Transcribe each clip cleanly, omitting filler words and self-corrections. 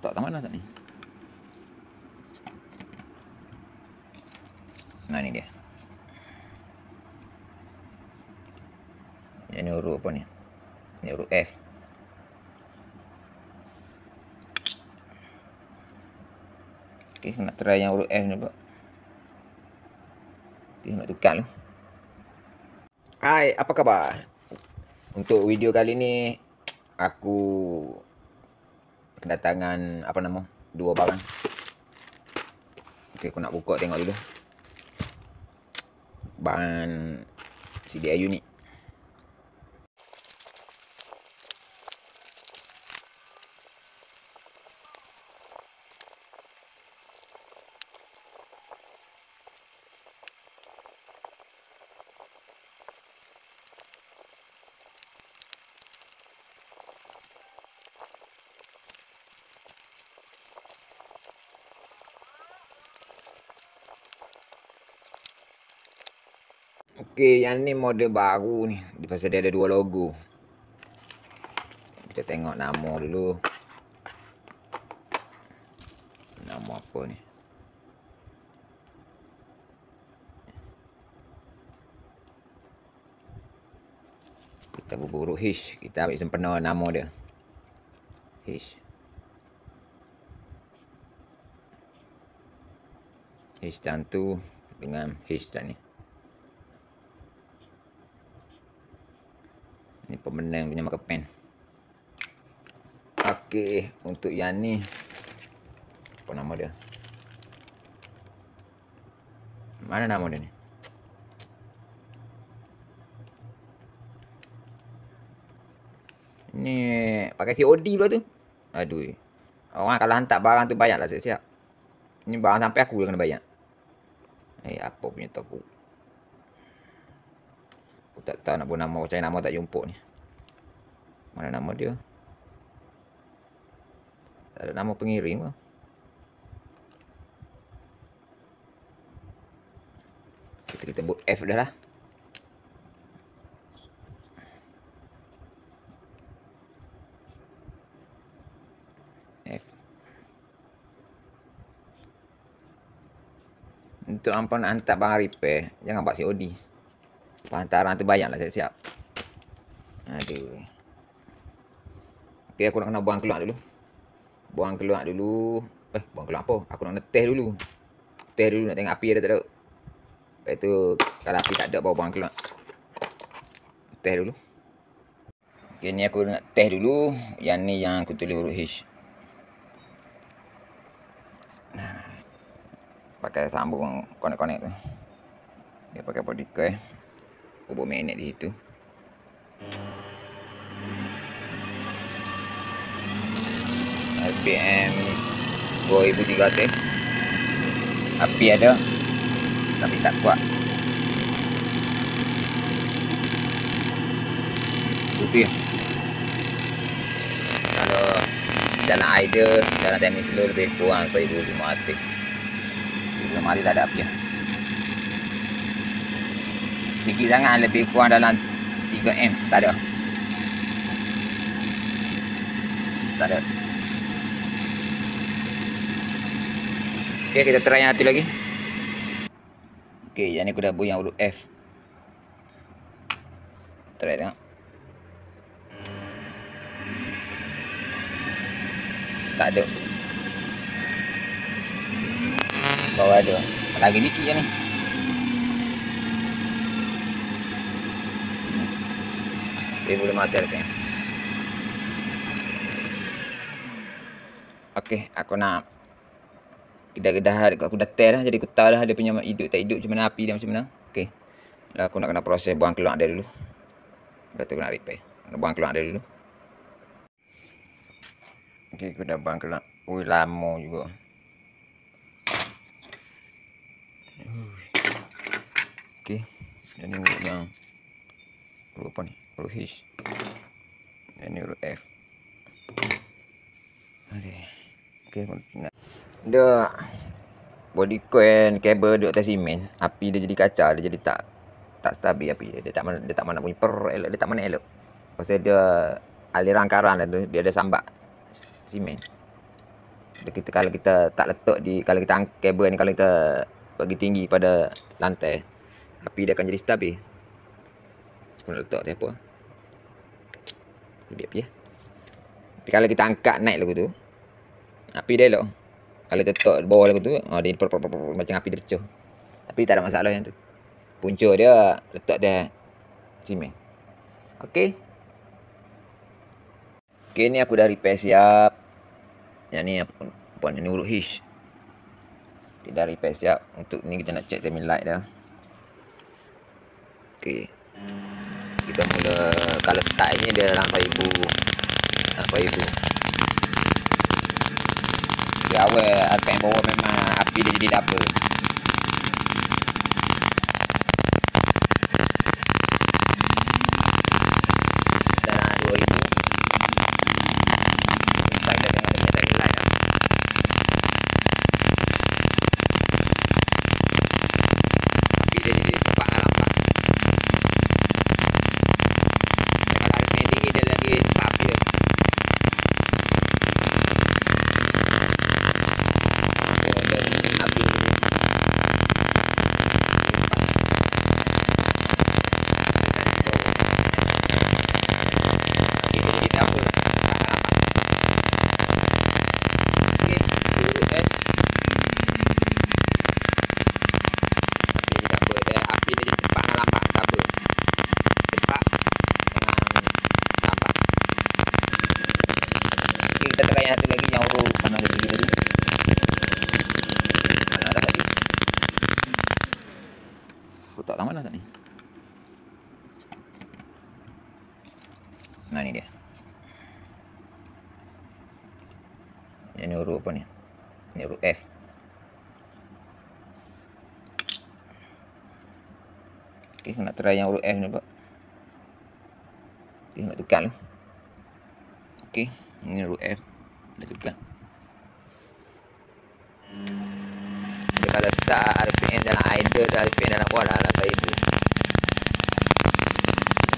kotak tak mana tak ni? Nah ni dia. Ini huruf apa ni? Ini huruf F. Okey, nak try yang huruf F ni pula. Okey, nak tukar dulu. Hai, apa khabar? Untuk video kali ni aku kedatangan dua barang. Okey, aku nak buka tengok dulu. Bahan CDI unit. Okey, yang ni model baru ni. Pasal dia ada dua logo. Kita tengok nama dulu. Nama apa ni? Kita berburu H. Kita ambil sempena nama dia. H. H tu dengan H ni. Ni pemenang punya marker pen. Okey, untuk yang ni apa nama dia? Mana nama dia ni? Ni pakai COD pula tu. Aduh. Orang kalau hantar barang tu bayarlah siap-siap. Ni barang sampai aku kena bayar. Apa punya tahu. Aku tak tahu nak buat nama, cari nama tak jumpa ni. Mana nama dia? Tak ada nama pengirim ke? Kita buat F dah lah. F. Untuk hampa nak hantar barang repair, jangan buat COD. Hantaran tu bayarlah siap-siap. Aduh. Okey, aku nak kena buang keluar dulu. Buang keluar apa? Aku nak test dulu. Test dulu nak tengok api ada tak ada. Lepas tu kalau api tak ada baru buang keluar. Test dulu. Okey, ni aku nak test dulu. Yang ni yang aku tulis huruf H. Pakai sambung konek-konek tu. Dia pakai particle. Aku buat magnet di situ. RPM 2300. Api ada tapi tak kuat. Putih. Kalau jalan idle, jalan timing slow lebih kurang 1500. Sebelum hari tak ada api. Sikit sangat, lebih kurang dalam 3M. Tak ada. Tak ada. Okey, kita try yang satu lagi. Okey, yang ni aku dah buat yang huruf F. Try tengok. Tak ada. Bawah ada. Lagi dikit je ni. Dia boleh mati kan. Okey, aku nak kedah-kedah aku dah test dah, jadi aku tahu dah dia punya hidup tak hidup macam mana, api dia macam mana. Okey. Lah aku nak kena proses buang keluar dia dulu. Lepas tu aku nak repair. Nak buang keluar dia dulu. Okey, aku dah buang keluar. Ui, lama juga. Okey. Ini yang huruf apa ni? Huruf H. Ini huruf F. Okey, dia body coil kabel duduk atas simen, api dia jadi kacau, dia jadi tak stabil api dia. Dia tak mana bunyi elok, dia tak mana elok. Pasal dia aliran karan dia tu, dia ada sambak simen. Kalau kita tak letak kalau kita angkat kabel ni, kalau kita bagi tinggi pada lantai, api dia akan jadi stabil. Cuma nak letak tu apa. Dia je. Tapi kalau kita angkat naik lagu tu, api dia elok. Kalau kita letak bawah lagu tu, dia macam api dia pecah. Tapi tak ada masalah yang tu. Punca dia letak dia simen. Okey. Okey, ni aku dah repair siap. Yang ni apa ni urut hitch. Kita dah repair siap. Untuk ni kita nak check timing light dah. Okey. Kita mula, kalau start ni dia dalam 1000. Di awal RPM bawah memang api dia jadi double. Dalam 2000. Start dia dengan timing light dah. Api dia jadi cepat lambat. Kalau RPM tinggi dia lagi cepat api dia. Kita try yang satu lagi yang urut mana dia pergi tadi. Mana dah tadi. Kotak kat mana tak ni? Nah ni dia. Yang ni urut apa ni? Ni urut F. Okay, nak try yang urut F ni pak. Okay, nak tukar dulu. Okay, ini urut F. Dah tukar. Dia kalau start RPM dalam idle dan RPM dalam bawah dalam 1000.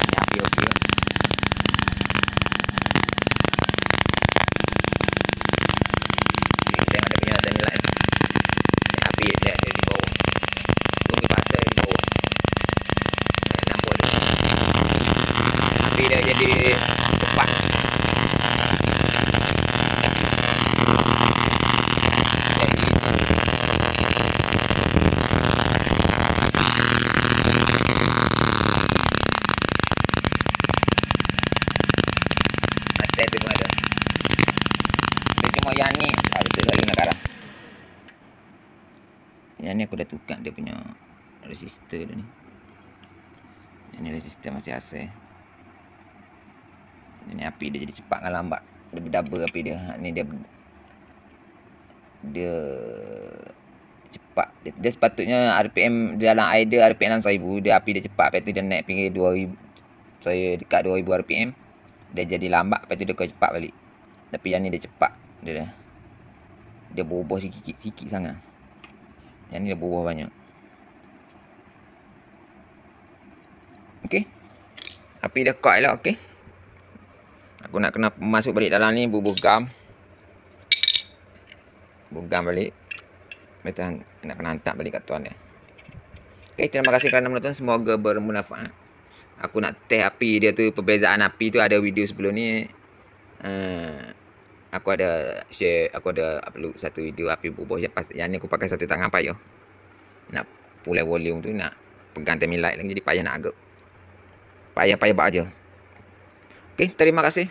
Ni api okey lah. Okay, tengok dia punya timing light. Ni api dia ada di bawah. Tunggu pasal di bawah. Nampak dia. Api dia jadi cepat. Itu pun ada. Dia cuma yang ni betul lagi nak arah. Yang ni aku dah tukar dia punya resistor dia ni. Yang ni resistor masih asal. Yang ni api dia jadi cepat dengan lambat. Dia berdouble api dia. Ni dia cepat. Dia sepatutnya RPM dia dalam idle RPM dalam 1000, dia api dia cepat. Lepas tu dia naik pergi 2000. Saya dekat 2000 RPM. Dia jadi lambat, lepas tu dia kau cepat balik. Tapi yang ni dia cepat. Dia berubah sikit sangat. Yang ni dia berubah banyak. Okey. Api dah kuat lah, okey. Aku nak kena masuk balik dalam ni, bubuh gam. Bugam balik. Betul nak kena hantar balik kat tuan dia. Okey, terima kasih kerana menonton. Semoga bermanfaat. Aku nak test api dia tu, perbezaan api tu ada video sebelum ni. Aku ada share, aku ada upload satu video api berubah. Yang ni aku pakai satu tangan payah. Nak pulai volume tu, nak pegang timing light lagi, jadi payah nak agak. Payah buat aja. Okey, terima kasih.